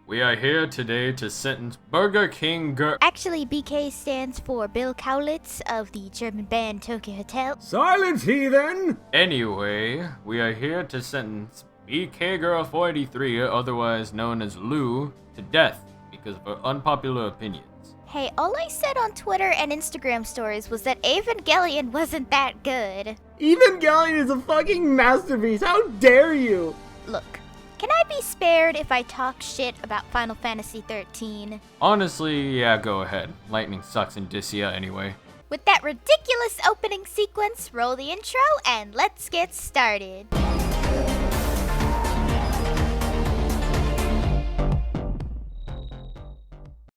We are here today to sentence Burger King Actually, BK stands for Bill Kaulitz of the German band Tokyo Hotel. Silence, heathen! Anyway, we are here to sentence BK Girl 483, otherwise known as Lu, to death because of her unpopular opinions. Hey, all I said on Twitter and Instagram stories was that Evangelion wasn't that good. Evangelion is a fucking masterpiece, how dare you! Look, can I be spared if I talk shit about Final Fantasy 13? Honestly, yeah, go ahead. Lightning sucks in Dicia anyway. With that ridiculous opening sequence, roll the intro and let's get started.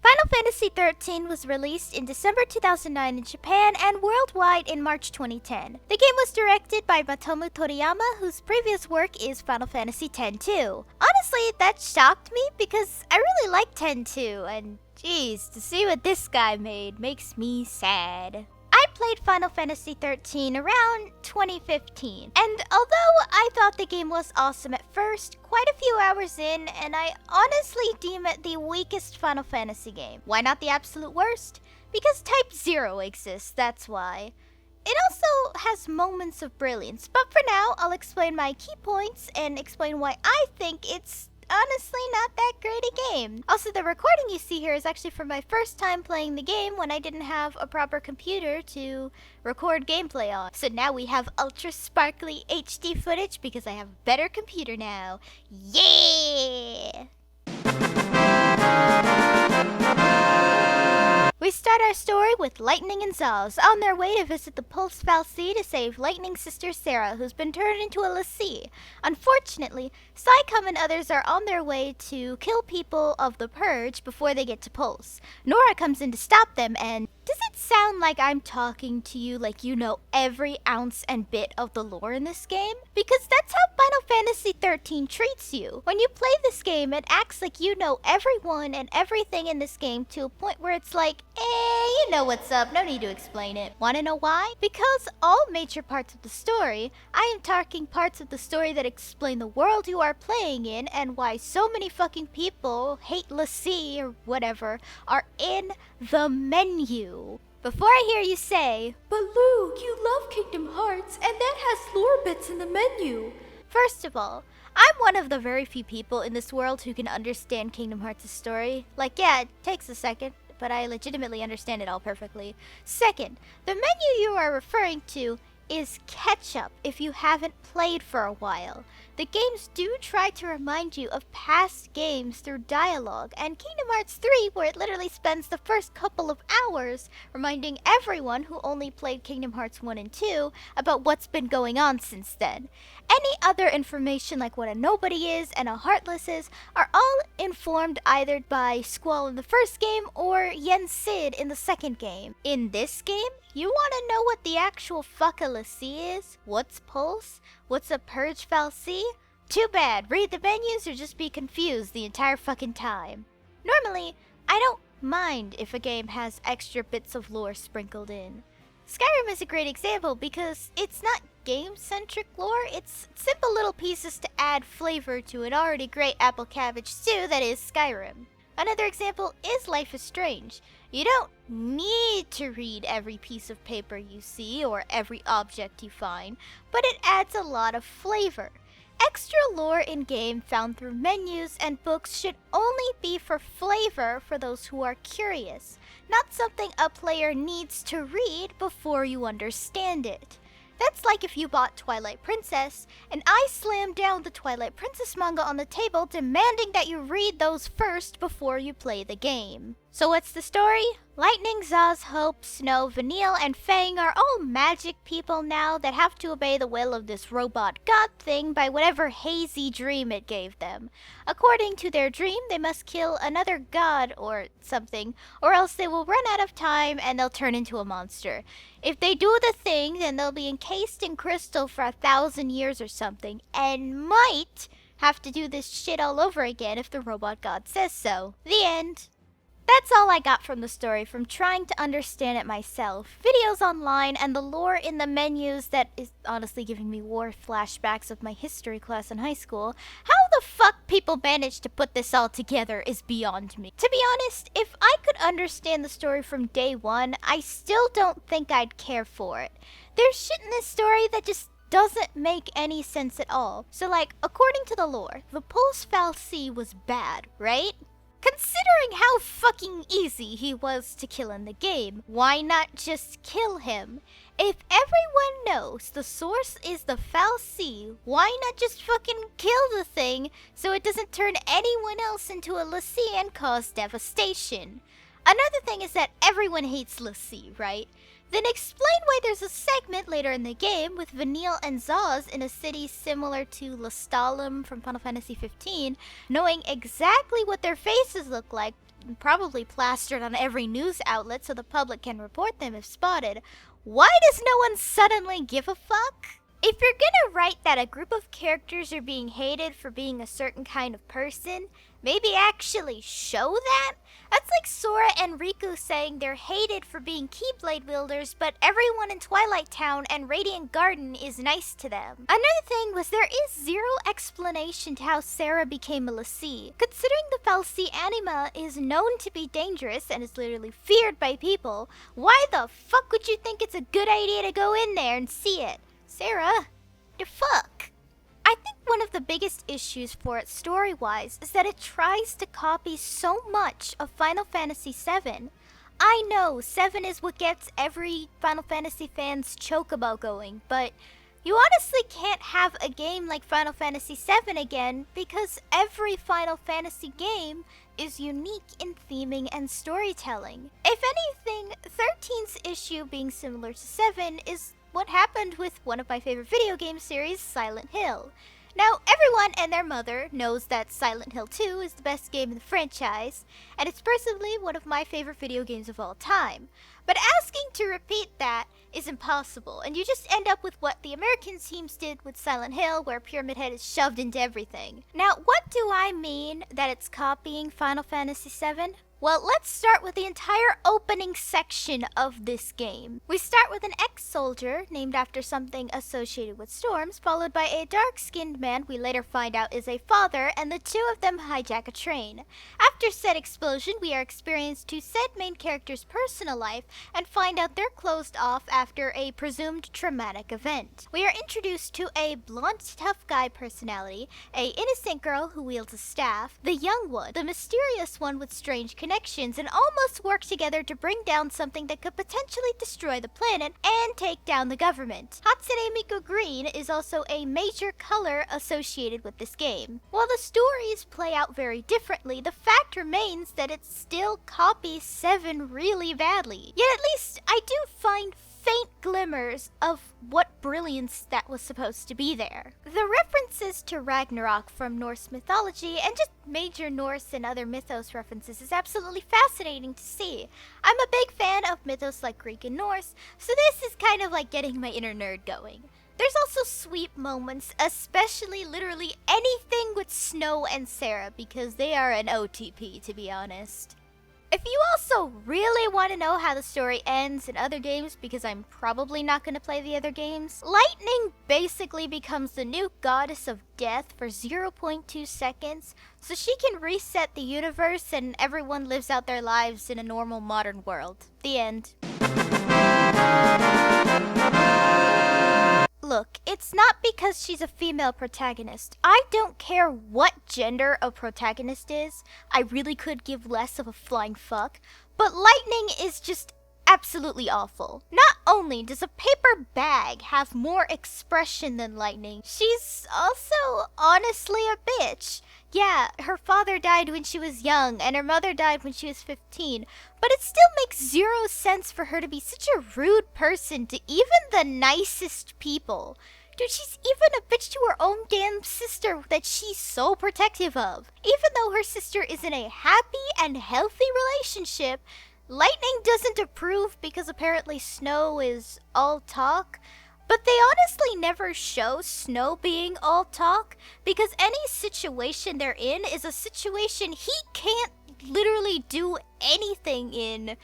Final Fantasy 13 was released in December 2009 in Japan and worldwide in March 2010. The game was directed by Matomu Toriyama, whose previous work is Final Fantasy X-2. Honestly, that shocked me because I really like X-2, and geez, to see what this guy made makes me sad. I played Final Fantasy 13 around 2015, and although I thought the game was awesome at first, quite a few hours in, and I honestly deem it the weakest Final Fantasy game. Why not the absolute worst? Because Type 0 exists, that's why. It also has moments of brilliance, but for now, I'll explain my key points and explain why I think it's honestly not that great a game. Also, the recording you see here is actually from my first time playing the game when I didn't have a proper computer to record gameplay on. So now we have ultra sparkly HD footage because I have a better computer now. Yeah! We start our story with Lightning and Zaz on their way to visit the Pulse Fal'Cie to save Lightning's sister Sarah, who's been turned into a l'Cie. Unfortunately, Psycom and others are on their way to kill people of the Purge before they get to Pulse. Nora comes in to stop them, and does it sound like I'm talking to you like you know every ounce and bit of the lore in this game? Because that's how Final Fantasy 13 treats you. When you play this game, it acts like you know everyone and everything in this game to a point where it's like, you know what's up, no need to explain it. Wanna know why? Because all major parts of the story, I am talking parts of the story that explain the world you are playing in and why so many fucking people hate l'Cie or whatever, are in the menu. Before I hear you say, "But Luke, you love Kingdom Hearts, and that has lore bits in the menu." First of all, I'm one of the very few people in this world who can understand Kingdom Hearts' story. Like, yeah, it takes a second, but I legitimately understand it all perfectly. Second, the menu you are referring to is catch-up if you haven't played for a while. The games do try to remind you of past games through dialogue, and Kingdom Hearts 3, where it literally spends the first couple of hours reminding everyone who only played Kingdom Hearts 1 and 2 about what's been going on since then. Any other information like what a nobody is and a heartless is are all informed either by Squall in the first game or Yen Sid in the second game. In this game, you want to know what the actual fuck a l'Cie is? What's Pulse? What's a Purge Fal'Cie? Too bad, read the menus or just be confused the entire fucking time. Normally, I don't mind if a game has extra bits of lore sprinkled in. Skyrim is a great example because it's not game-centric lore, it's simple little pieces to add flavor to an already great apple cabbage stew that is Skyrim. Another example is Life is Strange. You don't need to read every piece of paper you see or every object you find, but it adds a lot of flavor. Extra lore in-game found through menus and books should only be for flavor for those who are curious, not something a player needs to read before you understand it. That's like if you bought Twilight Princess, and I slammed down the Twilight Princess manga on the table demanding that you read those first before you play the game. So what's the story? Lightning, Zaz, Hope, Snow, Vanille, and Fang are all magic people now that have to obey the will of this robot god thing by whatever hazy dream it gave them. According to their dream, they must kill another god or something, or else they will run out of time and they'll turn into a monster. If they do the thing, then they'll be encased in crystal for 1,000 years or something, and might have to do this shit all over again if the robot god says so. The end. That's all I got from the story from trying to understand it myself. Videos online and the lore in the menus that is honestly giving me war flashbacks of my history class in high school. How the fuck people manage to put this all together is beyond me. To be honest, if I could understand the story from day one, I still don't think I'd care for it. There's shit in this story that just doesn't make any sense at all. So like, according to the lore, the Pulse Fal'Cie was bad, right? Considering how fucking easy he was to kill in the game, why not just kill him? If everyone knows the source is the Fal'Cie, why not just fucking kill the thing so it doesn't turn anyone else into a l'Cie and cause devastation? Another thing is that everyone hates l'Cie, right? Then explain why there's a segment later in the game with Vanille and Zaz in a city similar to Lestalem from Final Fantasy XV, knowing exactly what their faces look like, probably plastered on every news outlet so the public can report them if spotted. Why does no one suddenly give a fuck? If you're gonna write that a group of characters are being hated for being a certain kind of person, maybe actually show that? That's like Sora and Riku saying they're hated for being Keyblade wielders, but everyone in Twilight Town and Radiant Garden is nice to them. Another thing was there is zero explanation to how Sarah became a l'Cie. Considering the Fal'Cie anima is known to be dangerous and is literally feared by people, why the fuck would you think it's a good idea to go in there and see it? Sarah, the fuck? I think one of the biggest issues for it story-wise is that it tries to copy so much of Final Fantasy VII. I know 7 is what gets every Final Fantasy fan's chocobo going, but you honestly can't have a game like Final Fantasy VII again because every Final Fantasy game is unique in theming and storytelling. If anything, 13's issue being similar to 7 is what happened with one of my favorite video game series, Silent Hill. Now, everyone and their mother knows that Silent Hill 2 is the best game in the franchise, and it's personally one of my favorite video games of all time. But asking to repeat that is impossible, and you just end up with what the American teams did with Silent Hill, where Pyramid Head is shoved into everything. Now, what do I mean that it's copying Final Fantasy VII? Well, let's start with the entire opening section of this game. We start with an ex-soldier named after something associated with storms, followed by a dark-skinned man we later find out is a father, and the two of them hijack a train. After said explosion, we are experienced to said main character's personal life and find out they're closed off after a presumed traumatic event. We are introduced to a blunt, tough guy personality, a innocent girl who wields a staff, the young one, the mysterious one with strange connections, and almost work together to bring down something that could potentially destroy the planet and take down the government. Hatsune Miku Green is also a major color associated with this game. While the stories play out very differently, the fact remains that it still copies 7 really badly. Yet at least I do find faint glimmers of what brilliance that was supposed to be there. The references to Ragnarok from Norse mythology and just major Norse and other mythos references is absolutely fascinating to see. I'm a big fan of mythos like Greek and Norse, so this is kind of like getting my inner nerd going. There's also sweet moments, especially literally anything with Snow and Sarah, because they are an OTP, to be honest. If you also really want to know how the story ends in other games, because I'm probably not going to play the other games, Lightning basically becomes the new goddess of death for 0.2 seconds, so she can reset the universe and everyone lives out their lives in a normal modern world. The end. Look, it's not because she's a female protagonist. I don't care what gender a protagonist is. I really could give less of a flying fuck. But Lightning is just absolutely awful. Not only does a paper bag have more expression than Lightning, she's also honestly a bitch. Yeah, her father died when she was young, and her mother died when she was 15, but it still makes zero sense for her to be such a rude person to even the nicest people. Dude, she's even a bitch to her own damn sister that she's so protective of. Even though her sister is in a happy and healthy relationship, Lightning doesn't approve because apparently Snow is all talk. But they honestly never show Snow being all talk, because any situation they're in is a situation he can't literally do anything in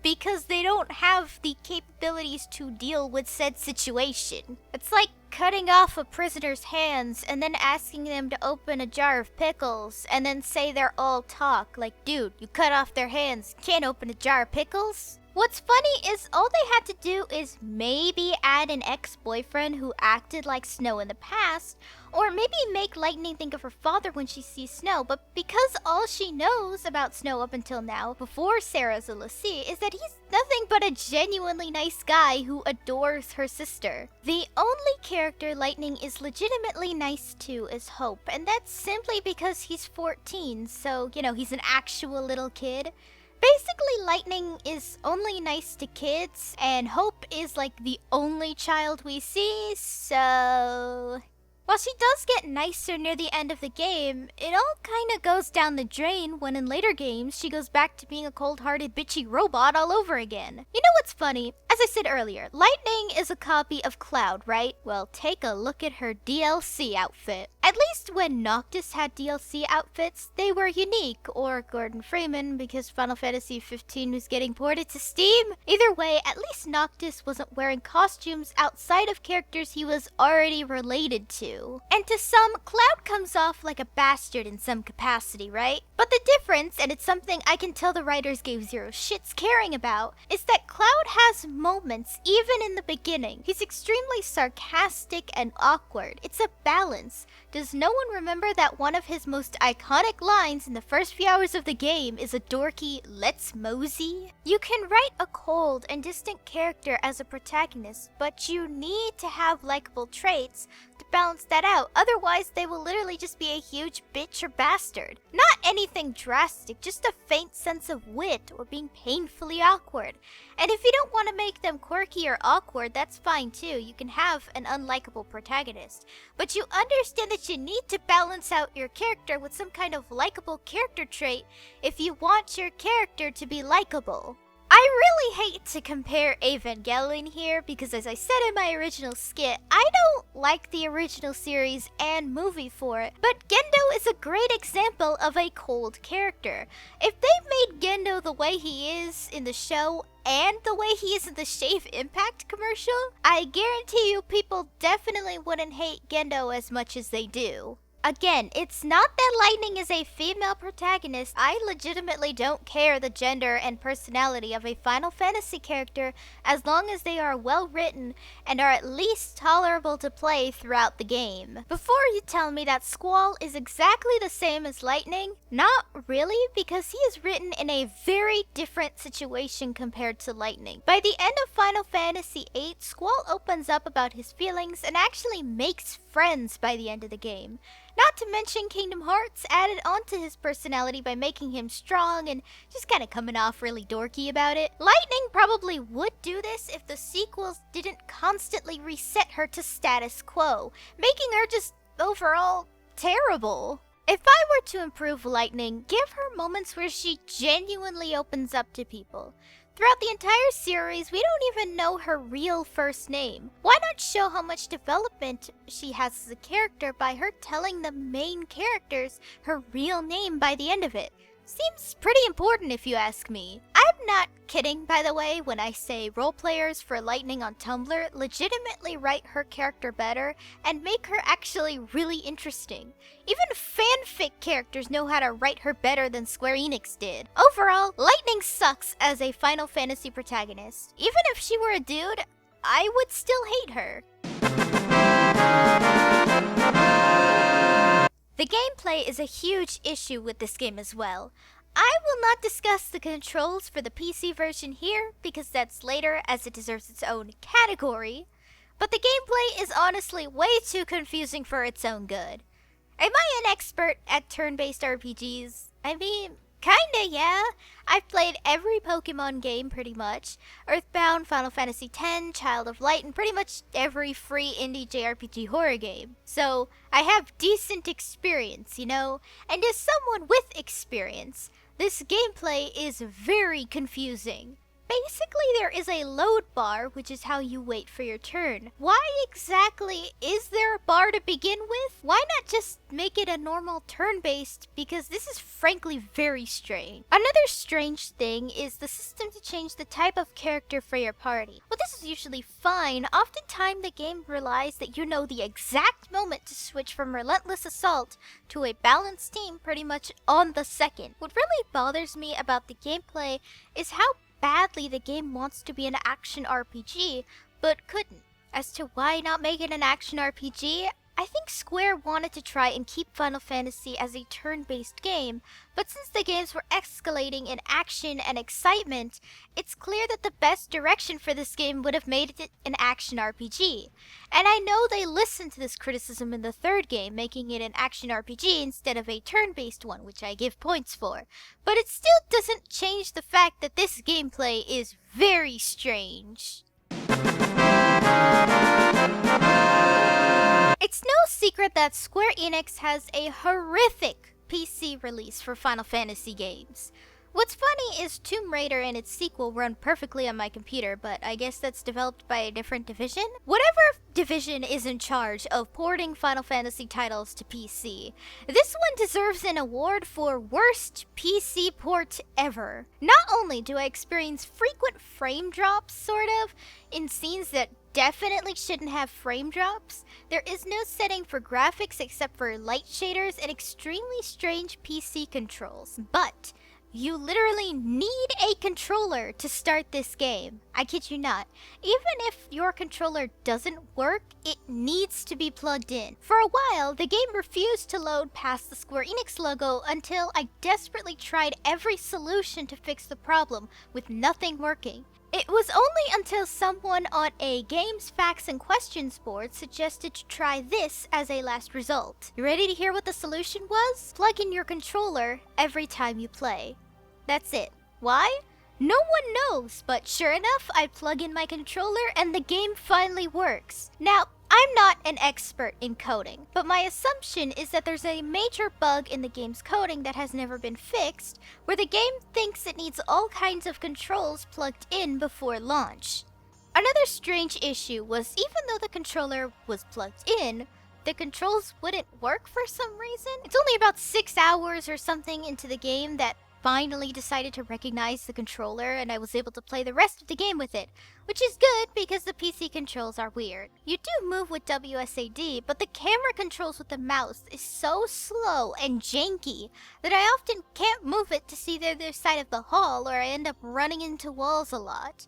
because they don't have the capabilities to deal with said situation. It's like cutting off a prisoner's hands and then asking them to open a jar of pickles and then say they're all talk. Like, dude, you cut off their hands, can't open a jar of pickles? What's funny is all they had to do is maybe add an ex-boyfriend who acted like Snow in the past, or maybe make Lightning think of her father when she sees Snow, but because all she knows about Snow up until now, before Sarah's a l'Cie, is that he's nothing but a genuinely nice guy who adores her sister. The only character Lightning is legitimately nice to is Hope, and that's simply because he's 14, so, you know, he's an actual little kid. Basically, Lightning is only nice to kids, and Hope is like the only child we see, so... While she does get nicer near the end of the game, it all kinda goes down the drain when in later games she goes back to being a cold-hearted bitchy robot all over again. You know what's funny? As I said earlier, Lightning is a copy of Cloud, right? Well, take a look at her DLC outfit. At least when Noctis had DLC outfits, they were unique, or Gordon Freeman because Final Fantasy 15 was getting ported to Steam. Either way, at least Noctis wasn't wearing costumes outside of characters he was already related to. And to some, Cloud comes off like a bastard in some capacity, right? But the difference, and it's something I can tell the writers gave zero shits caring about, is that Cloud has moments, even in the beginning. He's extremely sarcastic and awkward. It's a balance. Does no one remember that one of his most iconic lines in the first few hours of the game is a dorky, "Let's mosey"? You can write a cold and distant character as a protagonist, but you need to have likable traits to balance that out. Otherwise, they will literally just be a huge bitch or bastard. Not anything drastic, just a faint sense of wit or being painfully awkward. And if you don't want to make them quirky or awkward, that's fine too. You can have an unlikable protagonist. But you understand that you need to balance out your character with some kind of likable character trait if you want your character to be likable. I really hate to compare Evangelion here because, as I said in my original skit, I don't like the original series and movie for it, but Gendo is a great example of a cold character. If they made Gendo the way he is in the show and the way he is in the Shave Impact commercial, I guarantee you people definitely wouldn't hate Gendo as much as they do. Again, it's not that Lightning is a female protagonist. I legitimately don't care the gender and personality of a Final Fantasy character as long as they are well written and are at least tolerable to play throughout the game. Before you tell me that Squall is exactly the same as Lightning, not really, because he is written in a very different situation compared to Lightning. By the end of Final Fantasy VIII, Squall opens up about his feelings and actually makes friends by the end of the game. Not to mention Kingdom Hearts added onto his personality by making him strong and just kind of coming off really dorky about it. Lightning probably would do this if the sequels didn't constantly reset her to status quo, making her just overall terrible. If I were to improve Lightning, give her moments where she genuinely opens up to people. Throughout the entire series, we don't even know her real first name. Why not show how much development she has as a character by her telling the main characters her real name by the end of it? Seems pretty important if you ask me. I'm not kidding, by the way, when I say roleplayers for Lightning on Tumblr legitimately write her character better and make her actually really interesting. Even fanfic characters know how to write her better than Square Enix did. Overall, Lightning sucks as a Final Fantasy protagonist. Even if she were a dude, I would still hate her. The gameplay is a huge issue with this game as well. I will not discuss the controls for the PC version here because that's later, as it deserves its own category, but the gameplay is honestly way too confusing for its own good. Am I an expert at turn-based RPGs? I mean, kinda, yeah. I've played every Pokemon game pretty much. Earthbound, Final Fantasy X, Child of Light, and pretty much every free indie JRPG horror game. So, I have decent experience, you know? And as someone with experience, this gameplay is very confusing. Basically, there is a load bar, which is how you wait for your turn. Why exactly is there a bar to begin with? Why not just make it a normal turn-based? Because this is frankly very strange. Another strange thing is the system to change the type of character for your party. Well, this is usually fine. Oftentimes, the game relies that you know the exact moment to switch from Relentless Assault to a balanced team pretty much on the second. What really bothers me about the gameplay is how badly the game wants to be an action RPG, but couldn't. As to why not make it an action RPG, I think Square wanted to try and keep Final Fantasy as a turn-based game, but since the games were escalating in action and excitement, it's clear that the best direction for this game would have made it an action RPG. And I know they listened to this criticism in the third game, making it an action RPG instead of a turn-based one, which I give points for. But it still doesn't change the fact that this gameplay is very strange. It's no secret that Square Enix has a horrific PC release for Final Fantasy games. What's funny is Tomb Raider and its sequel run perfectly on my computer, but I guess that's developed by a different division? Whatever division is in charge of porting Final Fantasy titles to PC, this one deserves an award for worst PC port ever. Not only do I experience frequent frame drops, sort of, in scenes that definitely shouldn't have frame drops, there is no setting for graphics except for light shaders and extremely strange PC controls. But you literally need a controller to start this game. I kid you not. Even if your controller doesn't work, it needs to be plugged in. For a while, the game refused to load past the Square Enix logo until I desperately tried every solution to fix the problem, with nothing working. It was only until someone on a Games, Facts, and Questions board suggested to try this as a last result. You ready to hear what the solution was? Plug in your controller every time you play. That's it. Why? No one knows, but sure enough, I plug in my controller and the game finally works. Now, I'm not an expert in coding, but my assumption is that there's a major bug in the game's coding that has never been fixed, where the game thinks it needs all kinds of controls plugged in before launch. Another strange issue was even though the controller was plugged in, the controls wouldn't work for some reason. It's only about 6 hours or something into the game that finally decided to recognize the controller, and I was able to play the rest of the game with it, which is good because the PC controls are weird. You do move with WSAD, but the camera controls with the mouse is so slow and janky that I often can't move it to see the other side of the hall, or I end up running into walls a lot.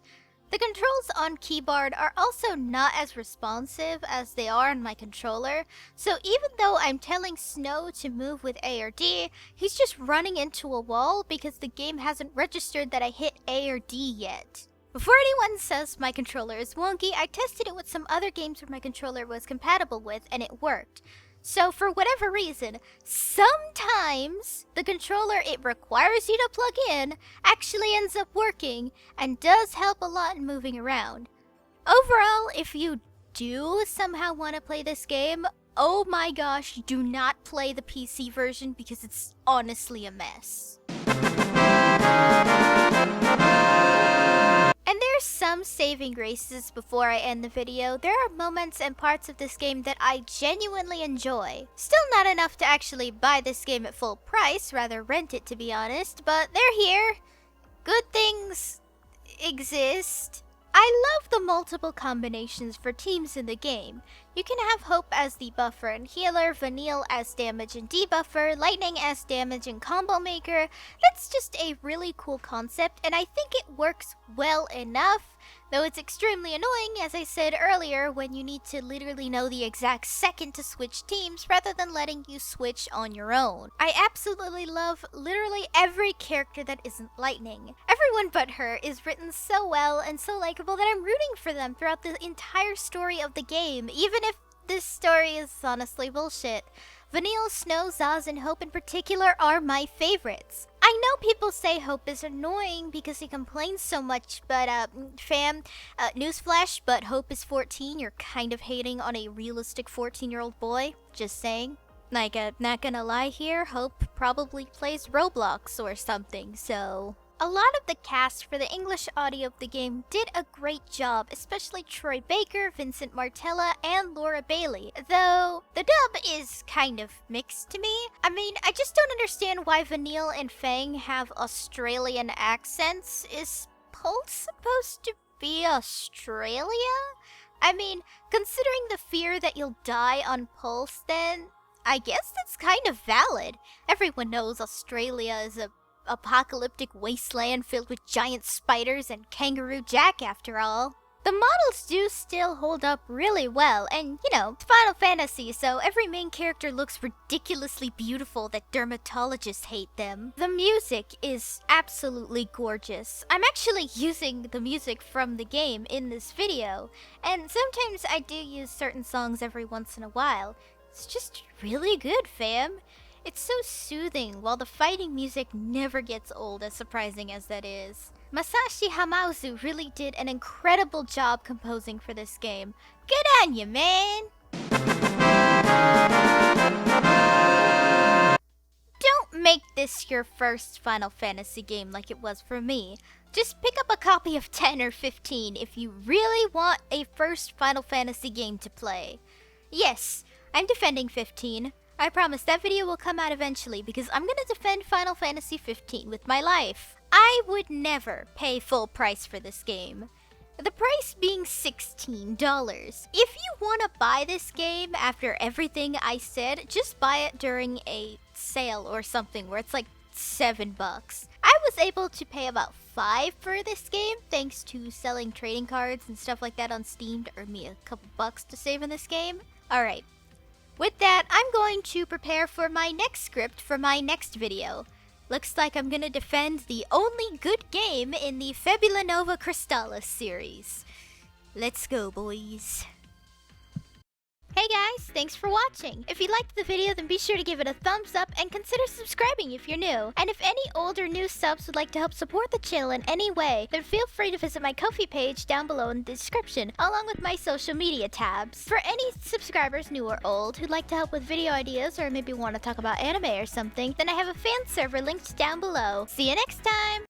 The controls on keyboard are also not as responsive as they are on my controller, so even though I'm telling Snow to move with A or D, he's just running into a wall because the game hasn't registered that I hit A or D yet. Before anyone says my controller is wonky, I tested it with some other games where my controller was compatible with and it worked. So for whatever reason, sometimes the controller it requires you to plug in actually ends up working and does help a lot in moving around. Overall, if you do somehow want to play this game, oh my gosh, do not play the PC version because it's honestly a mess. And there's some saving graces before I end the video. There are moments and parts of this game that I genuinely enjoy. Still not enough to actually buy this game at full price, rather rent it to be honest, but they're here. Good things exist. I love the multiple combinations for teams in the game. You can have Hope as the buffer and healer, Vanille as damage and debuffer, Lightning as damage and combo maker. That's just a really cool concept, and I think it works well enough, though it's extremely annoying, as I said earlier, when you need to literally know the exact second to switch teams rather than letting you switch on your own. I absolutely love literally every character that isn't Lightning. Everyone but her is written so well and so likable that I'm rooting for them throughout the entire story of the game, even if this story is honestly bullshit. Vanille, Snow, Zaz, and Hope in particular are my favorites. I know people say Hope is annoying because he complains so much, but fam, newsflash, but Hope is 14. You're kind of hating on a realistic 14-year-old boy. Just saying. Like, not gonna lie here, Hope probably plays Roblox or something, so A lot of the cast for the English audio of the game did a great job, especially Troy Baker, Vincent Martella, and Laura Bailey, though the dub is kind of mixed to me. I mean, I just don't understand why Vanille and Fang have Australian accents. Is Pulse supposed to be Australia? I mean, considering the fear that you'll die on Pulse, then I guess that's kind of valid. Everyone knows Australia is a apocalyptic wasteland filled with giant spiders and Kangaroo Jack after all. The models do still hold up really well, and you know, it's Final Fantasy, so every main character looks ridiculously beautiful that dermatologists hate them. The music is absolutely gorgeous. I'm actually using the music from the game in this video, and sometimes I do use certain songs every once in a while. It's just really good, fam. It's so soothing, while the fighting music never gets old, as surprising as that is. Masashi Hamauzu really did an incredible job composing for this game. Good on you, man! Don't make this your first Final Fantasy game like it was for me. Just pick up a copy of 10 or 15 if you really want a first Final Fantasy game to play. Yes, I'm defending 15. I promise that video will come out eventually because I'm gonna defend Final Fantasy 15 with my life. I would never pay full price for this game. The price being $16. If you want to buy this game after everything I said, just buy it during a sale or something where it's like $7. I was able to pay about $5 for this game thanks to selling trading cards and stuff like that on Steam to earn me a couple bucks to save in this game. Alright. With that, I'm going to prepare for my next script for my next video. Looks like I'm gonna defend the only good game in the Fabula Nova Crystallis series. Let's go, boys. Hey guys, thanks for watching. If you liked the video, then be sure to give it a thumbs up and consider subscribing if you're new. And if any old or new subs would like to help support the channel in any way, then feel free to visit my Ko-fi page down below in the description, along with my social media tabs. For any subscribers, new or old, who'd like to help with video ideas or maybe want to talk about anime or something, then I have a fan server linked down below. See you next time!